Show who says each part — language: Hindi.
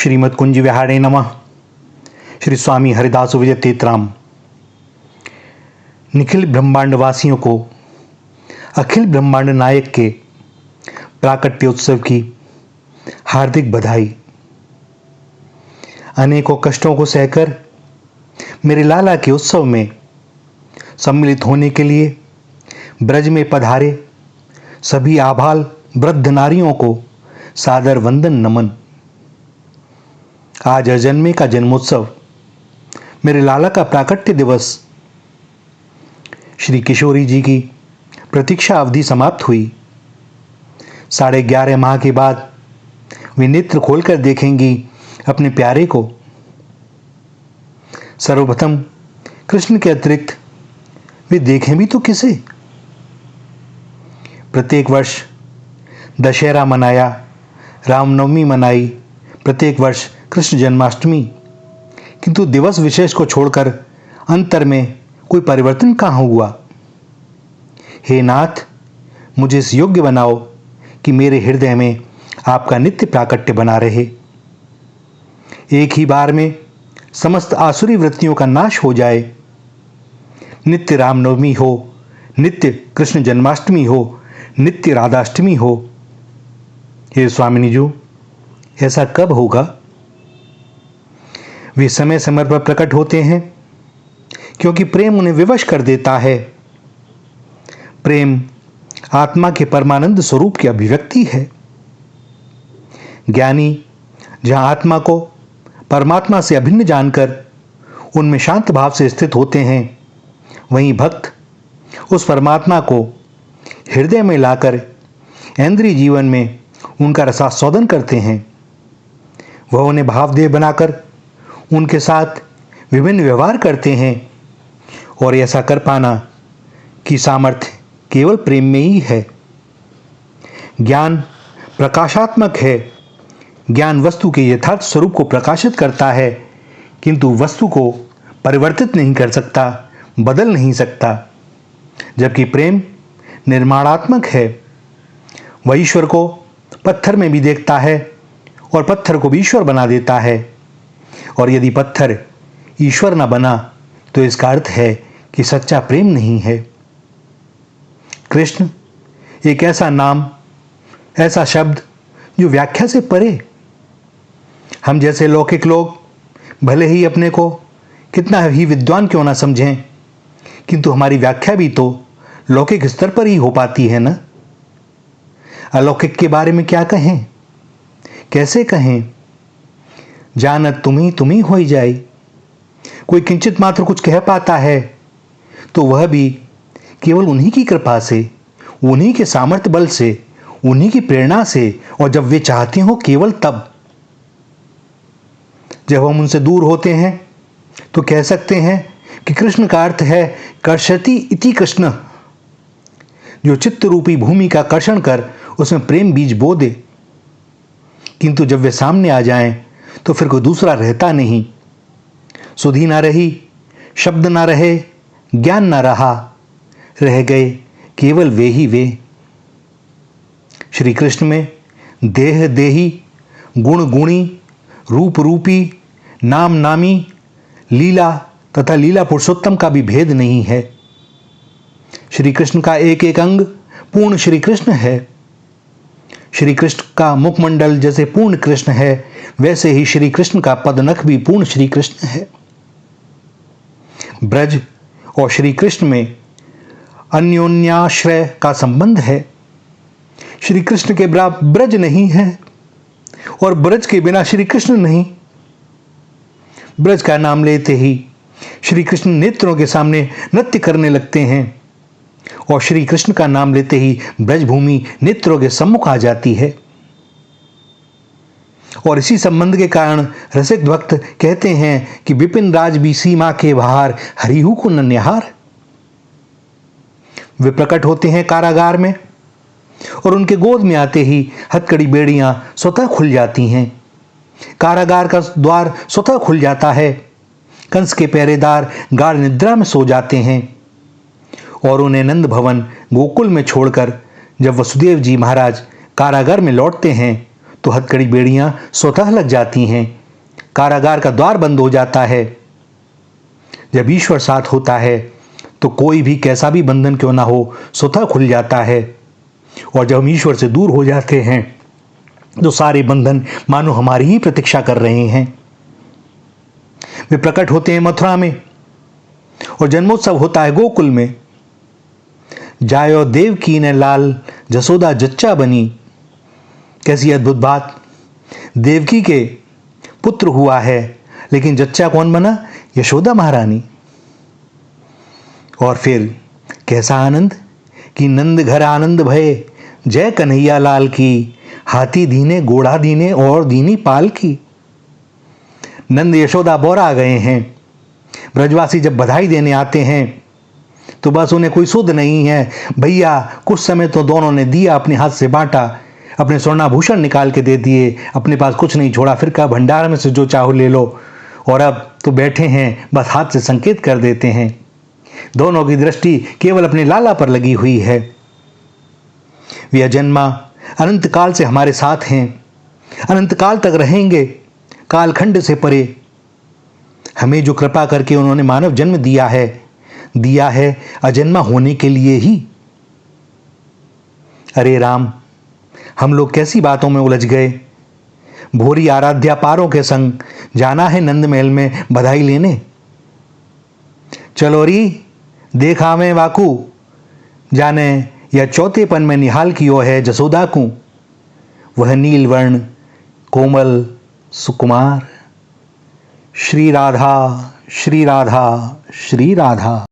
Speaker 1: श्रीमद् कुंज विहारे नमः। श्री स्वामी हरिदास विजय तेतराम। निखिल ब्रह्मांड वासियों को अखिल ब्रह्मांड नायक के प्राकट्य उत्सव की हार्दिक बधाई। अनेकों कष्टों को सहकर मेरे लाला के उत्सव में सम्मिलित होने के लिए ब्रज में पधारे सभी आभाल वृद्ध नारियों को सादर वंदन नमन। आज अजन्मे का जन्मोत्सव, मेरे लाला का प्राकट्य दिवस। श्री किशोरी जी की प्रतीक्षा अवधि समाप्त हुई। 11.5 माह के बाद वे नेत्र खोलकर देखेंगी अपने प्यारे को। सर्वप्रथम कृष्ण के अतिरिक्त वे देखें भी तो किसे। प्रत्येक वर्ष दशहरा मनाया, रामनवमी मनाई, प्रत्येक वर्ष कृष्ण जन्माष्टमी, किंतु दिवस विशेष को छोड़कर अंतर में कोई परिवर्तन कहाँ हुआ। हे नाथ, मुझे इस योग्य बनाओ कि मेरे हृदय में आपका नित्य प्राकट्य बना रहे। एक ही बार में समस्त आसुरी वृत्तियों का नाश हो जाए। नित्य रामनवमी हो, नित्य कृष्ण जन्माष्टमी हो, नित्य राधाष्टमी हो। हे स्वामिनी जी, ऐसा कब होगा। वे समय समय पर प्रकट होते हैं क्योंकि प्रेम उन्हें विवश कर देता है। प्रेम आत्मा के परमानंद स्वरूप की अभिव्यक्ति है। ज्ञानी जहां आत्मा को परमात्मा से अभिन्न जानकर उनमें शांत भाव से स्थित होते हैं, वहीं भक्त उस परमात्मा को हृदय में लाकर इंद्रिय जीवन में उनका रसास्वादन करते हैं। वह उन्हें भावदेह बनाकर उनके साथ विभिन्न व्यवहार करते हैं, और ऐसा कर पाना की सामर्थ्य केवल प्रेम में ही है। ज्ञान प्रकाशात्मक है। ज्ञान वस्तु के यथार्थ स्वरूप को प्रकाशित करता है, किंतु वस्तु को परिवर्तित नहीं कर सकता, बदल नहीं सकता। जबकि प्रेम निर्माणात्मक है। वह ईश्वर को पत्थर में भी देखता है और पत्थर को भी ईश्वर बना देता है। और यदि पत्थर ईश्वर न बना तो इसका अर्थ है कि सच्चा प्रेम नहीं है। कृष्ण एक ऐसा नाम, ऐसा शब्द जो व्याख्या से परे। हम जैसे लौकिक लोग भले ही अपने को कितना ही विद्वान क्यों ना समझें, किंतु हमारी व्याख्या भी तो लौकिक स्तर पर ही हो पाती है ना। अलौकिक के बारे में क्या कहें, कैसे कहें। जानत तुम्ही होई जाए। कोई किंचित मात्र कुछ कह पाता है तो वह भी केवल उन्हीं की कृपा से, उन्हीं के सामर्थ्य बल से, उन्हीं की प्रेरणा से, और जब वे चाहते हो केवल तब। जब हम उनसे दूर होते हैं तो कह सकते हैं कि कृष्ण का अर्थ है कर्षति इति कृष्ण, जो चित्त रूपी भूमि का कर्षण कर उसमें प्रेम बीज बो दे। किंतु जब वे सामने आ जाएं तो फिर कोई दूसरा रहता नहीं। सुधि ना रही, शब्द ना रहे, ज्ञान ना रहा, रह गए केवल वे ही वे। श्री कृष्ण में देह देही, गुण गुणी, रूप रूपी, नाम नामी, लीला तथा लीला पुरुषोत्तम का भी भेद नहीं है। श्री कृष्ण का एक एक अंग पूर्ण श्री कृष्ण है। श्री कृष्ण का मुखमंडल जैसे पूर्ण कृष्ण है, वैसे ही श्री कृष्ण का पदनख भी पूर्ण श्री कृष्ण है। ब्रज और श्री कृष्ण में अन्योन्याश्रय का संबंध है। श्री कृष्ण के बिना ब्रज नहीं है और ब्रज के बिना श्री कृष्ण नहीं। ब्रज का नाम लेते ही श्री कृष्ण नेत्रों के सामने नृत्य करने लगते हैं, और श्री कृष्ण का नाम लेते ही ब्रजभूमि नेत्रों के सम्मुख आ जाती है। और इसी संबंध के कारण रसिक भक्त कहते हैं कि विपिन राज भी सीमा के बाहर, हरिहु को न निहार। वे प्रकट होते हैं कारागार में, और उनके गोद में आते ही हथकड़ी बेड़ियां स्वतः खुल जाती हैं। कारागार का द्वार स्वतः खुल जाता है। कंस के पहरेदार गाढ़ निद्रा में सो जाते हैं, और उन्हें नंद भवन गोकुल में छोड़कर जब वसुदेव जी महाराज कारागार में लौटते हैं तो हथकड़ी बेड़ियां स्वतः लग जाती हैं, कारागार का द्वार बंद हो जाता है। जब ईश्वर साथ होता है तो कोई भी कैसा भी बंधन क्यों ना हो स्वतः खुल जाता है, और जब हम ईश्वर से दूर हो जाते हैं तो सारे बंधन मानो हमारी ही प्रतीक्षा कर रहे हैं। वे प्रकट होते हैं मथुरा में और जन्मोत्सव होता है गोकुल में। जायो देव की ने लाल जसोदा जच्चा बनी। कैसी अद्भुत बात, देवकी के पुत्र हुआ है, लेकिन जच्चा कौन बना? यशोदा महारानी। और फिर कैसा आनंद कि नंद घर आनंद भये, जय कन्हैया लाल की, हाथी दीने घोड़ा दीने और दीनी पाल की। नंद यशोदा बौरा गए हैं। ब्रजवासी जब बधाई देने आते हैं तो बस उन्हें कोई सुध नहीं है। भैया कुछ समय तो दोनों ने दिया, अपने हाथ से बांटा, अपने स्वर्णाभूषण निकाल के दे दिए, अपने पास कुछ नहीं छोड़ा, फिर कहा भंडार में से जो चाहो ले लो। और अब तो बैठे हैं, बस हाथ से संकेत कर देते हैं। दोनों की दृष्टि केवल अपने लाला पर लगी हुई है। वे अजन्मा अनंत काल से हमारे साथ हैं, अनंत काल तक रहेंगे, कालखंड से परे। हमें जो कृपा करके उन्होंने मानव जन्म दिया है अजन्मा होने के लिए ही। अरे राम, हम लोग कैसी बातों में उलझ गए। भोरी आराध्या पारों के संग जाना है नंद महल में बधाई लेने। चलो री देखा में वाकू, जाने या चौथेपन में निहाल कियो है जसोदा को। वह नील वर्ण कोमल सुकुमार। श्री राधा श्री राधा श्री राधा।